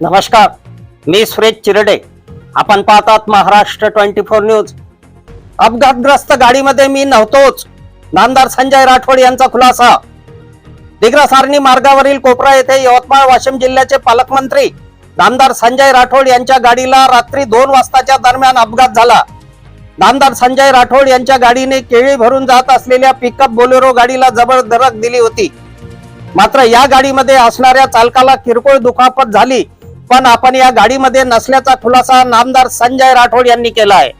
नमस्कार, मी सुरेश चिरडे. आपण पाहतात महाराष्ट्र 24 न्यूज. अपघातग्रस्त गाडीमध्ये मी नव्हतोच, नामदार संजय राठोड यांचा खुलासा. दिग्रस आर्णी मार्गावरील कोपरा येथे यवतमाळ वाशिम जिल्ह्याचे पालकमंत्री नामदार संजय राठोड यांच्या गाडीला रात्री 2 वाजताच्या दरम्यान अपघात झाला. नामदार संजय राठोड यांच्या गाडीने केळी भरून जात असलेल्या पिकअप बोलेरो गाडीला जबर धडक दिली होती. मात्र या गाडीमध्ये असणाऱ्या चालकाला किरकोळ दुखापत झाली, पण आपण या गाडीमध्ये नसल्याचा खुलासा नामदार संजय राठोड यांनी केला आहे.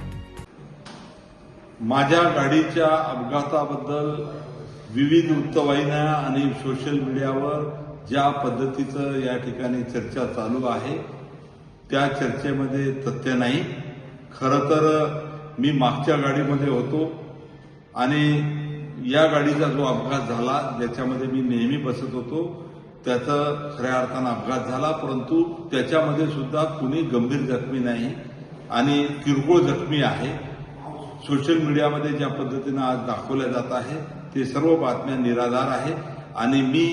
माझ्या गाडीच्या अपघाताबद्दल विविध वृत्तवाहिन्या आणि सोशल मीडियावर ज्या पद्धतीचं या ठिकाणी चर्चा चालू आहे त्या चर्चेमध्ये तथ्य नाही. खरं तर मी मागच्या गाडीमध्ये होतो आणि या गाडीचा जो अपघात झाला ज्याच्यामध्ये मी नेहमी बसत होतो त्याचा खऱ्या अर्थानं अपघात झाला, परंतु त्याच्यामध्ये सुद्धा कुणी गंभीर जखमी नाही आणि किरकोळ जखमी आहे. सोशल मीडियामध्ये ज्या पद्धतीनं आज दाखवल्या जात आहे ते सर्व बातम्या निराधार आहे आणि मी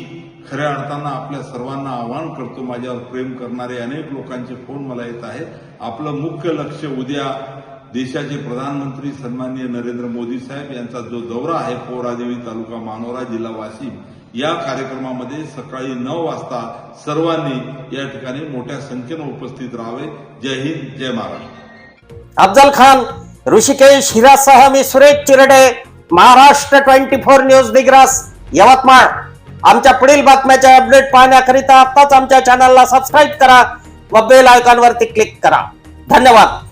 खऱ्या अर्थानं आपल्या सर्वांना आवाहन करतो. माझ्यावर प्रेम करणारे अनेक लोकांचे फोन मला येत आहेत. आपलं मुख्य लक्ष उद्या देशाचे प्रधानमंत्री सन्माननीय नरेंद्र मोदी साहेब यांचा जो दौरा आहे पोहरादेवी तालुका मानोरा जिल्हा वाशिम, या कार्यक्रमामध्ये सकाळी 9 वाजता सर्वांनी या ठिकाणी मोठ्या संख्येनं उपस्थित राहावे. जय हिंद, जय महाराष्ट्र. अफजल खान, ऋषिकेश हिरासह मी सुरेश चिरडे, महाराष्ट्र 24 न्यूज दिग्रस, यवतमाळ. आमच्या पुढील बातम्याचे अपडेट पाहण्याकरिता आताच आमच्या चॅनलला सबस्क्राईब करा व बेल आयकॉनवरती क्लिक करा. धन्यवाद.